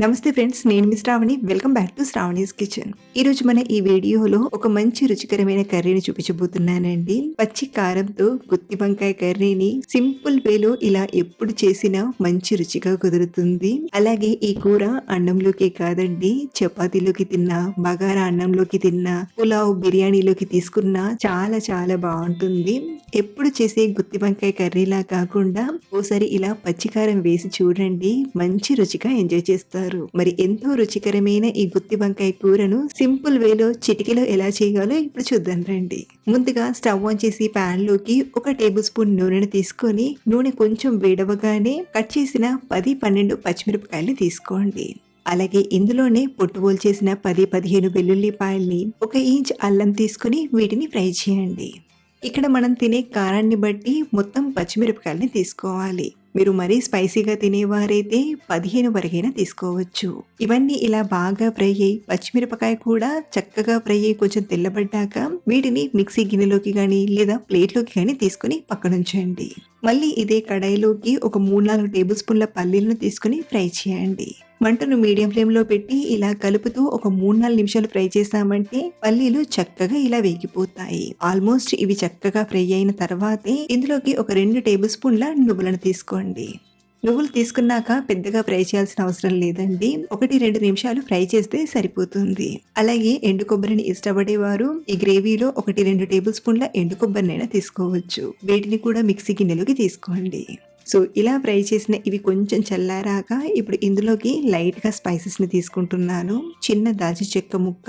నమస్తే ఫ్రెండ్స్, నేను మీ Shravani. Welcome back to Shravani's kitchen. ఈ రోజు మన ఈ వీడియోలో ఒక మంచి రుచికరమైన కర్రీని చూపించబోతున్నానండి. పచ్చి కారంతో గుత్తి వంకాయ కర్రీని సింపుల్ వేలో ఇలా ఎప్పుడు చేసినా మంచి రుచిగా కుదురుతుంది. అలాగే ఈ కూర అన్నంలోకి కాదండి, చపాతీలోకి తిన్నా, బగారా అన్నంలోకి తిన్నా, పులావ్ బిర్యానీలోకి తీసుకున్నా చాలా చాలా బాగుంటుంది. ఎప్పుడు చేసే గుత్తి వంకాయ కర్రీలా కాకుండా ఓసారి ఇలా పచ్చికారం వేసి చూడండి, మంచి రుచిగా ఎంజాయ్ చేస్తారు. మరి ఎంతో రుచికరమైన ఈ గుత్తి వంకాయ కూరను సింపుల్ వేలో చిటికెలో ఎలా చేయాలో ఇప్పుడు చూద్దాం రండి. ముందుగా స్టవ్ ఆన్ చేసి పాన్ లోకి 1 టేబుల్ స్పూన్ నూనెను తీసుకొని, నూనె కొంచెం వేడవగానే కట్ చేసిన 10-12 పచ్చిమిరపకాయలు తీసుకోండి. అలాగే ఇందులోనే పొట్టుబోలు చేసిన 10-15 వెల్లుల్లిపాయల్ని, 1 ఇంచ్ అల్లం తీసుకుని వీటిని ఫ్రై చేయండి. ఇక్కడ మనం తినే కారాన్ని బట్టి మొత్తం పచ్చిమిరపకాయలని తీసుకోవాలి. మీరు మరీ స్పైసీగా తినేవారైతే 15 వరకైనా తీసుకోవచ్చు. ఇవన్నీ ఇలా బాగా ఫ్రై అయ్యి, పచ్చిమిరపకాయ కూడా చక్కగా ఫ్రై అయ్యి కొంచెం తెల్లబడ్డాక వీటిని మిక్సీ గిన్నెలోకి కానీ లేదా ప్లేట్లోకి కానీ తీసుకుని పక్కనుంచండి. మళ్ళీ ఇదే కడాయిలోకి ఒక 3-4 టేబుల్ స్పూన్ల పల్లీలను తీసుకుని ఫ్రై చేయండి. మంటను మీడియం ఫ్లేమ్లో పెట్టి ఇలా కలుపుతూ ఒక 3-4 నిమిషాలు ఫ్రై చేసామంటే పల్లీలు చక్కగా ఇలా వేగిపోతాయి. ఆల్మోస్ట్ ఇవి చక్కగా ఫ్రై అయిన తర్వాతే ఇందులోకి ఒక 2 టేబుల్ స్పూన్ల నువ్వులను తీసుకోండి. నువ్వులు తీసుకున్నాక పెద్దగా ఫ్రై చేయాల్సిన అవసరం లేదండి, 1-2 నిమిషాలు ఫ్రై చేస్తే సరిపోతుంది. అలాగే ఎండు కొబ్బరిని ఇష్టపడేవారు ఈ గ్రేవీలో 1-2 టేబుల్ స్పూన్ల ఎండు కొబ్బరినైనా తీసుకోవచ్చు. వీటిని కూడా మిక్సీ గిన్నెలోకి తీసుకోండి. సో ఇలా ఫ్రై చేసిన ఇవి కొంచెం చల్లారాక ఇప్పుడు ఇందులోకి లైట్గా స్పైసెస్ని తీసుకుంటున్నాను. చిన్న దాల్చిన చెక్క ముక్క,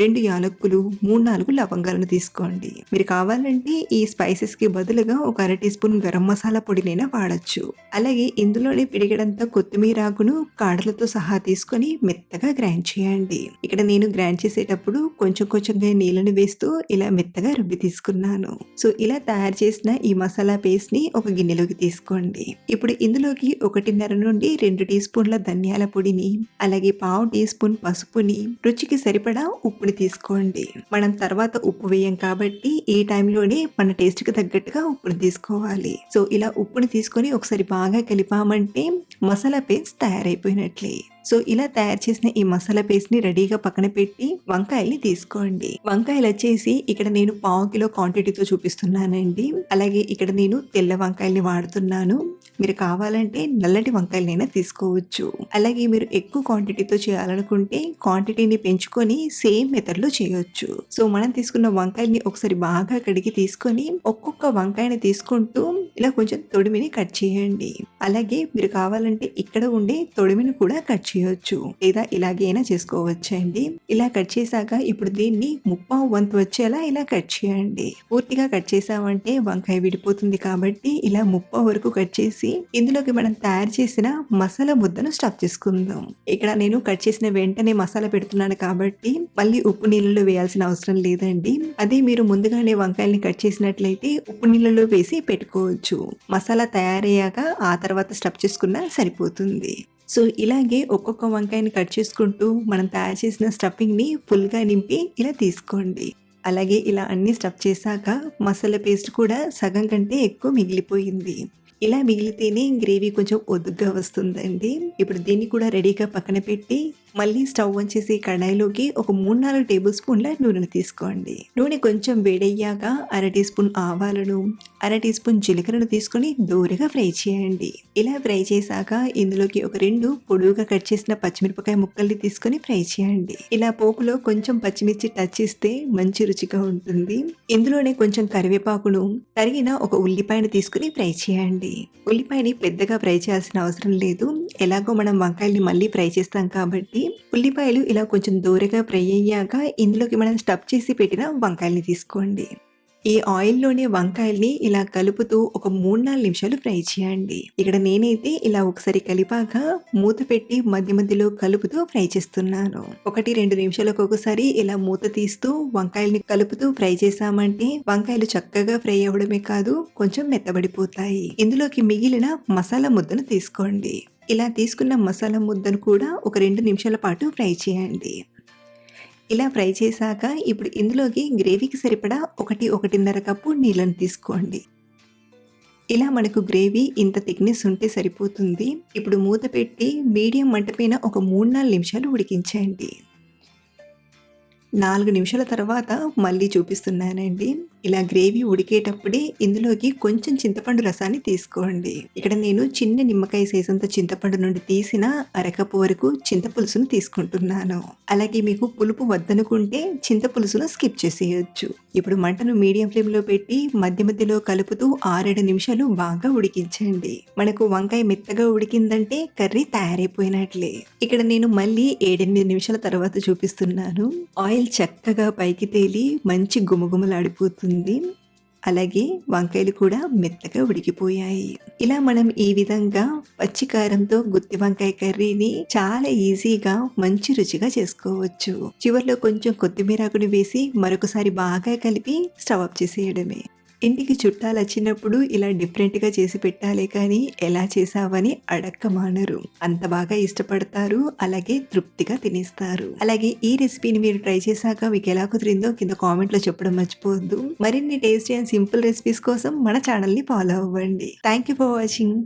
2 యాలక్కులు, 3-4 లవంగాలను తీసుకోండి. మీరు కావాలంటే ఈ స్పైసెస్కి బదులుగా ఒక 1/2 టీ స్పూన్ గరం మసాలా పొడినైనా వాడచ్చు. అలాగే ఇందులోనే పిడిగడంతా కొత్తిమీర ఆకును కాడలతో సహా తీసుకొని మెత్తగా గ్రైండ్ చేయండి. ఇక్కడ నేను గ్రైండ్ చేసేటప్పుడు కొంచెం కొంచెంగా నీళ్ళని వేస్తూ ఇలా మెత్తగా రుబ్బి తీసుకున్నాను. సో ఇలా తయారు చేసిన ఈ మసాలా పేస్ట్ ని ఒక గిన్నెలోకి తీసుకోండి. ఇప్పుడు ఇందులోకి 1.5 నుండి 2 టీ స్పూన్ల ధనియాల పొడిని, అలాగే 1/2 టీ స్పూన్ పసుపుని, రుచికి సరిపడా ఉప్పుని తీసుకోండి. మనం తర్వాత ఉప్పు వేయం కాబట్టి ఈ టైంలోనే మన టేస్ట్ కి తగ్గట్టుగా ఉప్పుని తీసుకోవాలి. సో ఇలా ఉప్పుని తీసుకొని ఒకసారి బాగా కలిపామంటే మసాలా పేస్ట్ తయారైపోయినట్లే. సో ఇలా తయారు చేసిన ఈ మసాలా పేస్ట్ ని రెడీగా పక్కన పెట్టి వంకాయల్ని తీసుకోండి. వంకాయలు వచ్చేసి ఇక్కడ నేను 1/2 కిలో క్వాంటిటీతో చూపిస్తున్నానండి. అలాగే ఇక్కడ నేను తెల్ల వంకాయల్ని వాడుతున్నాను. మీరు కావాలంటే నల్లటి వంకాయలనైనా తీసుకోవచ్చు. అలాగే మీరు ఎక్కువ క్వాంటిటీతో చేయాలనుకుంటే క్వాంటిటీని పెంచుకొని సేమ్ మెథడ్ లో చేయొచ్చు. సో మనం తీసుకున్న వంకాయల్ని ఒకసారి బాగా కడిగి తీసుకొని ఒక్కొక్క వంకాయని తీసుకుంటూ ఇలా కొంచెం తొడిమిని కట్ చేయండి. అలాగే మీరు కావాలంటే ఇక్కడ ఉండే తొడిమిని కూడా కట్ చేయొచ్చు, లేదా ఇలాగే అయినా చేసుకోవచ్చండి. ఇలా కట్ చేశాక ఇప్పుడు దీన్ని 3/4 వంతు వచ్చేలా ఇలా కట్ చేయండి. పూర్తిగా కట్ చేసామంటే వంకాయ విడిపోతుంది కాబట్టి ఇలా 3/4 వరకు కట్ చేసి ఇందులోకి మనం తయారు చేసిన మసాలా ముద్దను స్టఫ్ చేసుకుందాం. ఇక్కడ నేను కట్ చేసిన వెంటనే మసాలా పెడుతున్నాను కాబట్టి మళ్ళీ ఉప్పు నీళ్ళలో వేయాల్సిన అవసరం లేదండి. అదే మీరు ముందుగానే వంకాయల్ని కట్ చేసినట్లయితే ఉప్పు నీళ్ళలో వేసి పెట్టుకోవచ్చు. మసాలా తయారయ్యాక ఆ తర్వాత స్టఫ్ చేసుకున్నా సరిపోతుంది. సో ఇలాగే ఒక్కొక్క వంకాయని కట్ చేసుకుంటూ మనం తయారు చేసిన స్టఫింగ్ ని ఫుల్ గా నింపి ఇలా తీసుకోండి. అలాగే ఇలా అన్ని స్టఫ్ చేశాక మసాలా పేస్ట్ కూడా సగం కంటే ఎక్కువ మిగిలిపోయింది. ఇలా మిగిలితేనే గ్రేవీ కొంచెం ఒదుగ్గా వస్తుందండి. ఇప్పుడు దీన్ని కూడా రెడీగా పక్కన పెట్టి మళ్ళీ స్టవ్ ఆన్ చేసి కడాయిలోకి ఒక 3-4 టేబుల్ స్పూన్ల నూనెను తీసుకోండి. నూనె కొంచెం వేడయ్యాక 1/2 టీ స్పూన్ ఆవాలను, 1/2 టీ స్పూన్ జీలకర్రను తీసుకొని దోరగా ఫ్రై చేయండి. ఇలా ఫ్రై చేశాక ఇందులోకి ఒక 2 పొడువుగా కట్ చేసిన పచ్చిమిరపకాయ ముక్కల్ని తీసుకొని ఫ్రై చేయండి. ఇలా పోపులో కొంచెం పచ్చిమిర్చి టచ్ చేస్తే మంచి రుచిగా ఉంటుంది. ఇందులోనే కొంచెం కరివేపాకును, తరిగిన ఒక ఉల్లిపాయను తీసుకుని ఫ్రై చేయండి. ఉల్లిపాయని పెద్దగా ఫ్రై చేయాల్సిన అవసరం లేదు, ఎలాగో మనం వంకాయల్ని మళ్ళీ ఫ్రై చేస్తాం కాబట్టి. ఉల్లిపాయలు ఇలా కొంచెం దూరగా ఫ్రై అయ్యాక ఇందులోకి మనం స్టఫ్ చేసి పెట్టిన వంకాయల్ని తీసుకోండి. ఈ ఆయిల్లోనే వంకాయల్ని ఇలా కలుపుతూ ఒక 3-4 నిమిషాలు ఫ్రై చేయండి. ఇక్కడ నేనైతే ఇలా ఒకసారి కలిపాక మూత పెట్టి మధ్య మధ్యలో కలుపుతూ ఫ్రై చేస్తున్నాను. 1-2 నిమిషాలకు ఒకసారి ఇలా మూత తీస్తూ వంకాయల్ని కలుపుతూ ఫ్రై చేసామంటే వంకాయలు చక్కగా ఫ్రై అవ్వడమే కాదు, కొంచెం మెత్తబడిపోతాయి. ఇందులోకి మిగిలిన మసాలా ముద్దను తీసుకోండి. ఇలా తీసుకున్న మసాలా ముద్దను కూడా ఒక 2 నిమిషాల పాటు ఫ్రై చేయండి. ఇలా ఫ్రై చేశాక ఇప్పుడు ఇందులోకి గ్రేవీకి సరిపడా 1-1.5 కప్పు నీళ్ళను తీసుకోండి. ఇలా మనకు గ్రేవీ ఇంత థిక్‌నెస్ ఉంటే సరిపోతుంది. ఇప్పుడు మూత పెట్టి మీడియం మంట పైన ఒక 3, 4 నిమిషాలు ఉడికించండి. 4 నిమిషాల తర్వాత మళ్ళీ చూపిస్తున్నానండి. ఇలా గ్రేవీ ఉడికేటప్పుడే ఇందులోకి కొంచెం చింతపండు రసాన్ని తీసుకోండి. ఇక్కడ నేను చిన్న నిమ్మకాయ సైజంత చింతపండు నుండి తీసిన అరకప్పు వరకు చింతపులుసును తీసుకుంటున్నాను. అలాగే మీకు పులుపు వద్దనుకుంటే చింతపులుసును స్కిప్ చేసేయొచ్చు. ఇప్పుడు మంటను మీడియం ఫ్లేమ్‌లో పెట్టి మధ్య మధ్యలో కలుపుతూ 6, 7 నిమిషాలు బాగా ఉడికించండి. మనకు వంకాయ మెత్తగా ఉడికిందంటే కర్రీ తయారైపోయినట్లే. ఇక్కడ నేను మళ్ళీ 7, 8 నిమిషాల తర్వాత చూపిస్తున్నాను. ఆయిల్ చక్కగా పైకి తేలి మంచి గుమగుమలాడిపోతుంది. అలాగే వంకాయలు కూడా మెత్తగా ఉడికిపోయాయి. ఇలా మనం ఈ విధంగా పచ్చి కారంతో గుత్తి వంకాయ కర్రీని చాలా ఈజీగా మంచి రుచిగా చేసుకోవచ్చు. చివర్లో కొంచెం కొత్తిమీరాకుని వేసి మరొకసారి బాగా కలిపి స్టవ్ ఆఫ్ చేసేయడమే. ఇంటికి చుట్టాలు వచ్చినప్పుడు ఇలా డిఫరెంట్‌గా చేసి పెట్టాలే కానీ ఎలా చేసావని అడక్క మానరు. అంత బాగా ఇష్టపడతారు. అలాగే తృప్తిగా తినేస్తారు. అలాగే ఈ రెసిపీని మీరు ట్రై చేశాక మీకు ఎలా కుదిరిందో కింద కామెంట్‌లో చెప్పడం మర్చిపోవద్దు. మరిన్ని టేస్టీ అండ్ సింపుల్ రెసిపీస్ కోసం మన ఛానల్‌ని ఫాలో అవ్వండి. Thank you for watching.